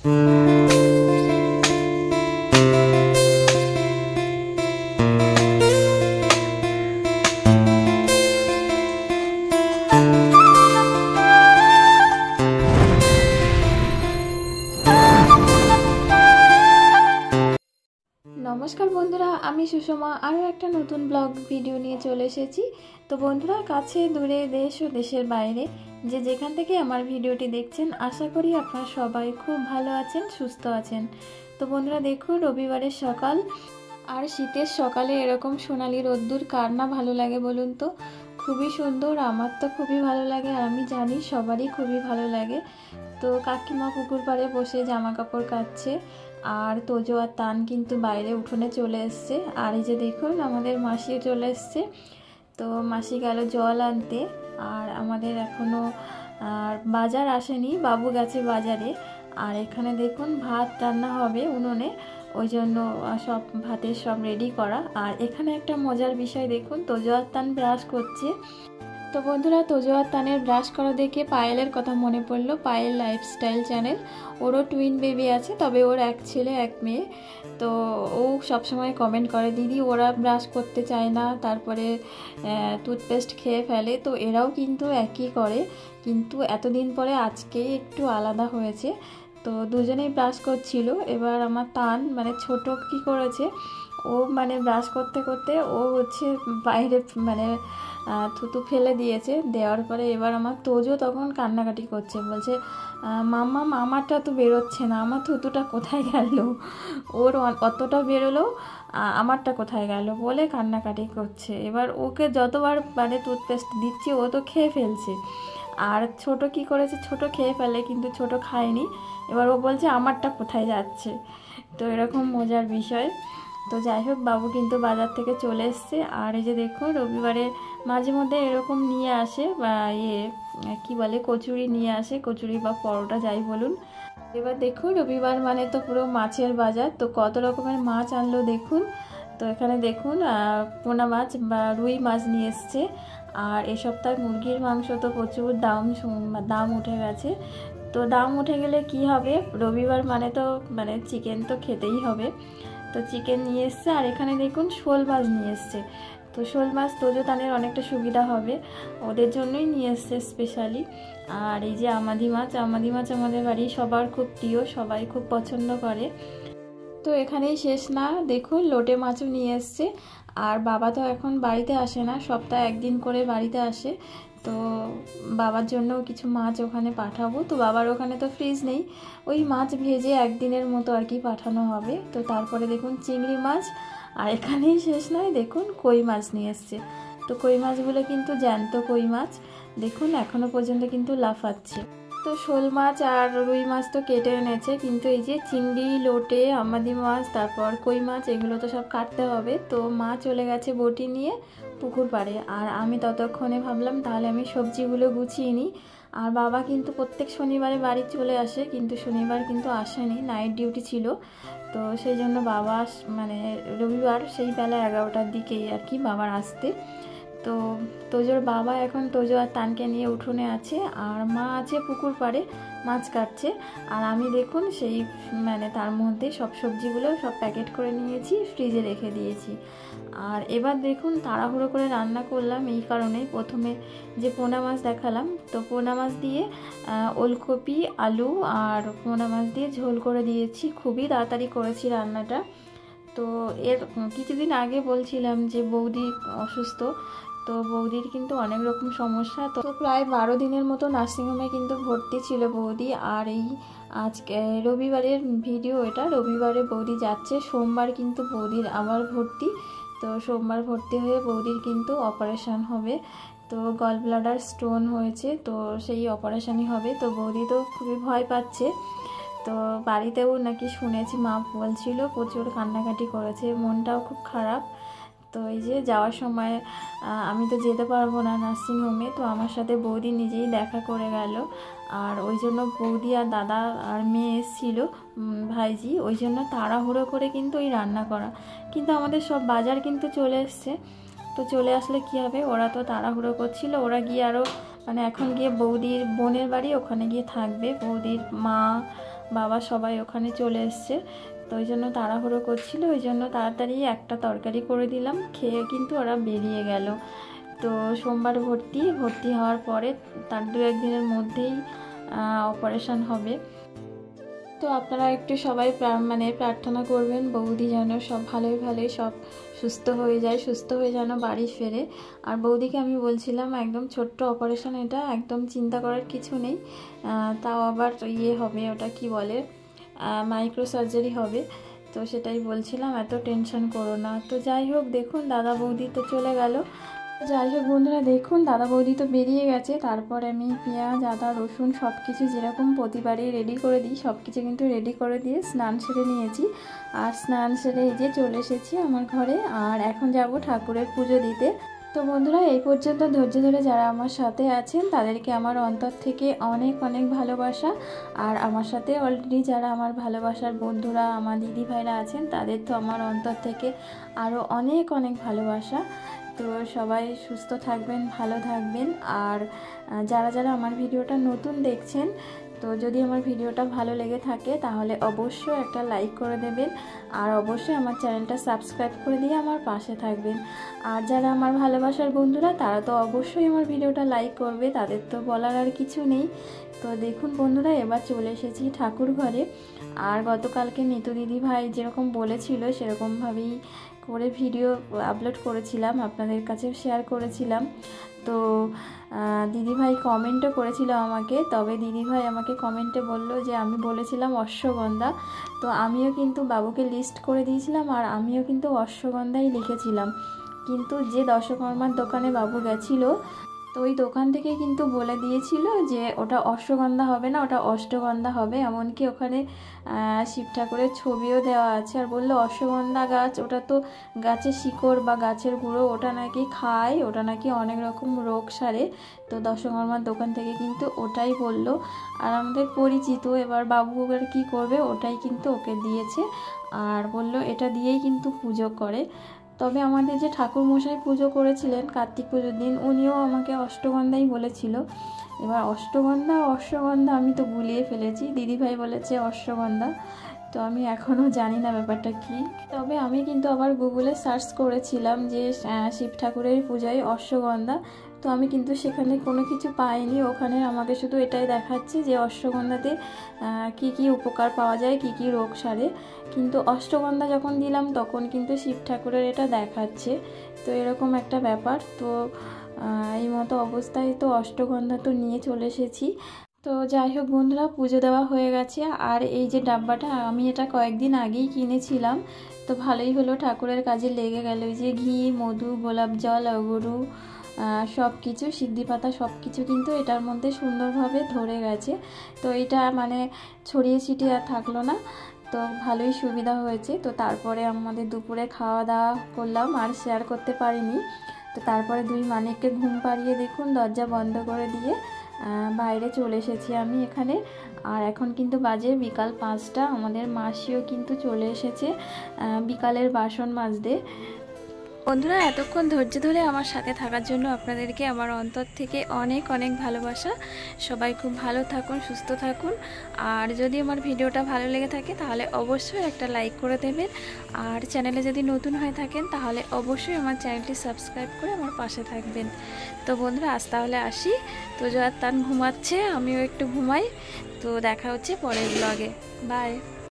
नमस्कार बंधुरा आमी सुषमा आरो एक नतून ब्लग भिडियो निये चले एसेछि। तो बंधुरा काछे दूरे देश और देशेर बाइरे जे जेखान थेके आमार भिडियोटी देखछेन आशा करी आपनारा सबाई खूब भालो आछेन सुस्थ आछेन। तो बंधुरा देखुन रविवारेर सकाल और शीतेर सकाले एरकम सोनाली रোद्दुर कार ना भालो लागे बोलुन तो खूबই सुंदर। आमार तो खूबই भालो लागे और आमी जानी सबारই खूबই भालो लागे। तो काकिमा पुकुर पाड़े बसे जामा कापड़ काटছে और तोजो और तान किन्तु बाइरे उठोने चले एसेছে। और এই যে দেখুন আমাদের মাসি চলে এসেছে। তো মাসি গেল জল আনতে আর আমাদের এখনো বাজার আসেনি, বাবু গেছে বাজারে। আর এখানে দেখুন ভাত রান্না হবে উনুনে, ওই জন্য সব ভাতের সব রেডি করা। আর এখানে একটা মজার বিষয় দেখুন, তোজো আর তান ব্রাশ করছে। तो बंधुरा तोजो और तानेर ब्राश करा देखे पायलेर कथा मने पड़लो। पायल लाइफस्टाइल चैनल, ओरो टुइन बेबी आछे, तबे ओर एक छेले एक मेये। तो ओ सब समय कमेंट करे दीदी ओरा ब्राश करते चाय ना, तारपरे टूथपेस्ट खेये फेले। तो एराओ किन्तु एकई करे, किन्तु एतदिन परे आजके एकटु आलादा हयेछे। तो दुजनेई ब्राश करछिलो। एबार आमार तान माने छोटो कि करेछे, ओ माने ब्राश करते करते ओ होच्छे बाइरे माने थुतु फेले दिएছে। দেওয়ার পরে এবার আমার তোজো তখন কান্নাকাটি করছে, বলছে মাম্মা আমারটা তো বেরোচ্ছে না, আমার থুতুটা কোথায় গেল, ওর অতটা বেরোলো আমারটা কোথায় গেল বলে কান্নাকাটি করছে। এবার ওকে যতবার মানে টুথপেস্ট দিচ্ছি ও তো খেয়ে ফেলছে। আর ছোট কি করেছে, ছোট খেয়ে ফেলে কিন্তু ছোট খায়নি। এবার ও বলছে আমারটা কোথায় যাচ্ছে। তো এরকম মজার বিষয়। তো যাই হোক বাবু কিন্তু বাজার থেকে চলে এসছে। আর এই যে দেখুন রবিবারে মাঝে মধ্যে এরকম নিয়ে আসে বা কি বলে কচুরি নিয়ে আসে, কচুরি বা পরোটা যাই বলুন। এবার দেখুন রবিবার মানে তো পুরো মাছের বাজার। তো কত রকমের মাছ আনলো দেখুন। তো এখানে দেখুন পোনা মাছ বা রুই মাছ নিয়ে এসছে। আর এই সপ্তাহে মুরগির মাংস তো প্রচুর দাম উঠে গেছে। তো দাম উঠে গেলে কি হবে, রবিবার মানে তো মানে চিকেন তো খেতেই হবে। তো চিকেন নিয়ে এসছে। আর এখানে দেখুন শোল মাছ নিয়ে এসছে। তো শোল মাছ তোজো তানের অনেকটা সুবিধা হবে, ওদের জন্যই নিয়ে এসছে স্পেশালি। আর এই যে আমাদি মাছ আমাদের বাড়ি সবার খুব প্রিয়, সবাই খুব পছন্দ করে। তো এখানেই শেষ না, দেখুন লোটে মাছও নিয়ে এসছে। আর বাবা তো এখন বাড়িতে আসে না, সপ্তাহে একদিন করে বাড়িতে আসে। তো বাবার জন্যও কিছু মাছ ওখানে পাঠাবো। তো বাবার ওখানে তো ফ্রিজ নেই, ওই মাছ ভেজে একদিনের মতো আর কি পাঠানো হবে। তো তারপরে দেখুন চিংড়ি মাছ। আর এখানেই শেষ নয়, দেখুন কই মাছ নিয়ে এসছে। তো কই মাছগুলো কিন্তু জ্যান্ত কই মাছ, দেখুন এখনো পর্যন্ত কিন্তু লাফাচ্ছে। তো শোল মাছ আর রুই মাছ তো কেটে এনেছে, কিন্তু এই যে চিংড়ি লোটে আমাদি মাছ তারপর কই মাছ এগুলো তো সব কাটতে হবে। তো মা চলে গেছে বটি নিয়ে পুকুর পাড়ে। আর আমি ততক্ষণে ভাবলাম তাহলে আমি সবজিগুলো গুছিয়ে নিই। আর বাবা কিন্তু প্রত্যেক শনিবারে বাড়ি চলে আসে, কিন্তু শনিবার কিন্তু আসেনি, নাইট ডিউটি ছিল। তো সেই জন্য বাবা মানে রবিবার সেই বেলা 11টার দিকেই আর কি বাবার আসতে। তো তোজোর বাবা এখন তোজো আর তানকে নিয়ে উঠোনে আছে, আর মা আছে পুকুর পাড়ে মাছ কাটছে। আর আমি দেখুন সেই মানে তার মধ্যে সব সবজিগুলো সব প্যাকেট করে নিয়েছি, ফ্রিজে রেখে দিয়েছি। আর এবার দেখুন তাড়াহুড়ো করে রান্না করলাম এই কারণে, প্রথমে যে পোনা মাছ দেখালাম, তো পোনা মাছ দিয়ে ওলকপি আলু আর পোনা মাছ দিয়ে ঝোল করে দিয়েছি, খুবই তাড়াতাড়ি করেছি রান্নাটা। তো এর কিছুদিন আগে বলছিলাম যে বৌদি অসুস্থ, তো বৌদির কিন্তু অনেক রকম সমস্যা। তো প্রায় 12 দিনের মতো নার্সিংহোমে কিন্তু ভর্তি ছিল বৌদি। আর এই আজকে রবিবারের ভিডিও এটা, রবিবারে বৌদি যাচ্ছে, সোমবার কিন্তু বৌদির আবার ভর্তি। তো সোমবার ভর্তি হয়ে বৌদির কিন্তু অপারেশন হবে। তো গল ব্লাডার স্টোন হয়েছে, তো সেই অপারেশনই হবে। তো বৌদি তো খুবই ভয় পাচ্ছে। তো বাড়িতেও নাকি শুনেছি মা বলছিল প্রচুর কান্নাকাটি করেছে, মনটাও খুব খারাপ। তো এই যে যাওয়ার সময় আমি তো যেতে পারবো না নার্সিংহোমে, তো আমার সাথে বৌদি নিজেই দেখা করে গেল। আর ওই জন্য বৌদি আর দাদা আর মেয়ে এসেছিল ভাইজি, ওই জন্য তাড়াহুড়ো করে কিন্তু ওই রান্না করা। কিন্তু আমাদের সব বাজার কিন্তু চলে এসছে। তো চলে আসলে কি হবে, ওরা তো তাড়াহুড়ো করছিল, ওরা গিয়ে আরও মানে এখন গিয়ে বৌদির বোনের বাড়ি ওখানে গিয়ে থাকবে, বৌদির মা বাবা সবাই ওখানে চলে এসছে, তো ওই জন্য তাড়াহুড়ো করছিল, ওই জন্য তাড়াতাড়ি একটা তরকারি করে দিলাম, খেয়ে কিন্তু ওরা বেরিয়ে গেল। তো সোমবার ভর্তি হওয়ার পরে তার 2-1 দিনের মধ্যেই অপারেশন হবে। তো আপনারা একটু সবাই প্রার্থনা করবেন বৌদি যেন সব ভালোই সব সুস্থ হয়ে যেন বাড়ি ফেরে। আর বৌদিকে আমি বলছিলাম একদম ছোট্ট অপারেশন, এটা একদম চিন্তা করার কিছু নেই, তাও আবার হবে, ওটা কি বলে, মাইক্রো সার্জারি হবে। তো সেটাই বলছিলাম, এত টেনশন করো না। তো যাই হোক, দেখুন দাদা বৌদি তো চলে গেল। যাই হোক বন্ধুরা, দেখুন দাদা বৌদি তো বেরিয়ে গেছে। তারপর আমি পেঁয়াজ, আদা, রসুন সব কিছু যেরকম প্রতিবারই রেডি করে দিই, সব কিছু কিন্তু রেডি করে দিয়ে স্নান সেরে নিয়েছি। আর স্নান সেরে এই যে চলে এসেছি আমার ঘরে, আর এখন যাব ঠাকুরের পুজো দিতে। তো বন্ধুরা, এই পর্যন্ত ধৈর্য ধরে যারা আমার সাথে আছেন তাদেরকে আমার অন্তর থেকে অনেক ভালোবাসা। আর আমার সাথে অলরেডি যারা আমার ভালোবাসার বন্ধুরা, আমার দিদি ভাইরা আছেন, তাদের তো আমার অন্তর থেকে আরও অনেক ভালোবাসা। তো সবাই সুস্থ থাকবেন, ভালো থাকবেন। আর যারা আমার ভিডিওটা নতুন দেখছেন, তো যদি আমার ভিডিওটা ভালো লেগে থাকে তাহলে অবশ্যই একটা লাইক করে দেবেন, আর অবশ্যই আমার চ্যানেলটা সাবস্ক্রাইব করে দিয়ে আমার পাশে থাকবেন। আর যারা আমার ভালোবাসার বন্ধুরা, তারা তো অবশ্যই আমার ভিডিওটা লাইক করবে, তাদের তো বলার আর কিছু নেই। তো দেখুন বন্ধুরা, এবার চলে এসেছি ঠাকুর ঘরে। আর গতকালকে নিতু দিদি ভাই যেরকম বলেছিল সেরকমভাবেই করে ভিডিও আপলোড করেছিলাম, আপনাদের কাছে শেয়ার করেছিলাম। তো দিদিভাই কমেন্টও করেছিল আমাকে, তবে দিদিভাই আমাকে কমেন্টে বলল যে আমি বলেছিলাম অশ্বগন্ধা। তো আমিও কিন্তু বাবুকে লিস্ট করে দিয়েছিলাম, আর আমিও কিন্তু অশ্বগন্ধাই লিখেছিলাম। কিন্তু যে দশকর্মার দোকানে বাবু গেছিলো, তো ওই দোকান থেকে কিন্তু বলে দিয়েছিল যে ওটা অশ্বগন্ধা হবে না, ওটা অষ্টগন্ধা হবে। এমনকি ওখানে শিব ঠাকুরের ছবিও দেওয়া আছে। আর বললো অশ্বগন্ধা গাছ, ওটা তো গাছের শিকড় বা গাছের গুঁড়ো, ওটা নাকি খায়, ওটা নাকি অনেক রকম রোগ সারে। তো দশকর্মার দোকান থেকে কিন্তু ওটাই বললো। আর আমাদের পরিচিত, এবার বাবু ওকে কী করবে, ওটাই কিন্তু ওকে দিয়েছে। আর বললো এটা দিয়েই কিন্তু পুজো করে। তবে আমাদের যে ঠাকুর মশাই পুজো করেছিলেন কার্তিক পুজোর দিন, উনিও আমাকে অষ্টগন্ধাই বলেছিল। এবার অশ্বগন্ধা আমি তো গুলিয়ে ফেলেছি, দিদিভাই বলেছে অশ্বগন্ধা, তো আমি এখনও জানি না ব্যাপারটা কি। তবে আমি কিন্তু আবার গুগলে সার্চ করেছিলাম যে শিব ঠাকুরের পূজায় অশ্বগন্ধা, তো আমি কিন্তু সেখানে কোনো কিছু পাইনি। ওখানে আমাকে শুধু এটাই দেখাচ্ছে যে অশ্বগন্ধাতে কি উপকার পাওয়া যায়, কি রোগ সারে। কিন্তু অষ্টগন্ধা যখন দিলাম তখন কিন্তু শিব ঠাকুরের এটা দেখাচ্ছে। তো এরকম একটা ব্যাপার। তো এই মতো অবস্থায় তো অষ্টগন্ধা তো নিয়ে চলে এসেছি। তো যাই হোক বন্ধুরা, পুজো দেওয়া হয়ে গেছে। আর এই যে ডাব্বাটা, আমি এটা কয়েকদিন আগেই কিনেছিলাম, তো ভালোই হলো, ঠাকুরের কাজে লেগে গেল। এই যে ঘি, মধু, গোলাপ জল, অগরু, সব কিছু, সিদ্ধি পাতা, সব কিছু কিন্তু এটার মধ্যে সুন্দরভাবে ধরে গেছে। তো এটা ছড়িয়ে ছিটিয়ে আর থাকলো না, তো ভালোই সুবিধা হয়েছে। তো তারপরে আমাদের দুপুরে খাওয়া দাওয়া করলাম, আর শেয়ার করতে পারিনি। তো তারপরে দুই মানিককে ঘুম পাড়িয়ে দেখুন দরজা বন্ধ করে দিয়ে বাইরে চলে এসেছি আমি এখানে। আর এখন কিন্তু বাজে বিকাল 5টা। আমাদের মাসিও কিন্তু চলে এসেছে বিকালের বাসন মাজতে। বন্ধুরা, এতক্ষণ ধৈর্য ধরে আমার সাথে থাকার জন্য আপনাদেরকে আমার অন্তর থেকে অনেক ভালোবাসা। সবাই খুব ভালো থাকুন, সুস্থ থাকুন। আর যদি আমার ভিডিওটা ভালো লেগে থাকে তাহলে অবশ্যই একটা লাইক করে দেবেন। আর চ্যানেলে যদি নতুন হয়ে থাকেন তাহলে অবশ্যই আমার চ্যানেলটি সাবস্ক্রাইব করে আমার পাশে থাকবেন। তো বন্ধুরা, আজ তাহলে আসি। তো জয়ার তান ঘুমাচ্ছে, আমিও একটু ঘুমাই। তো দেখা হচ্ছে পরের ব্লগে। বাই।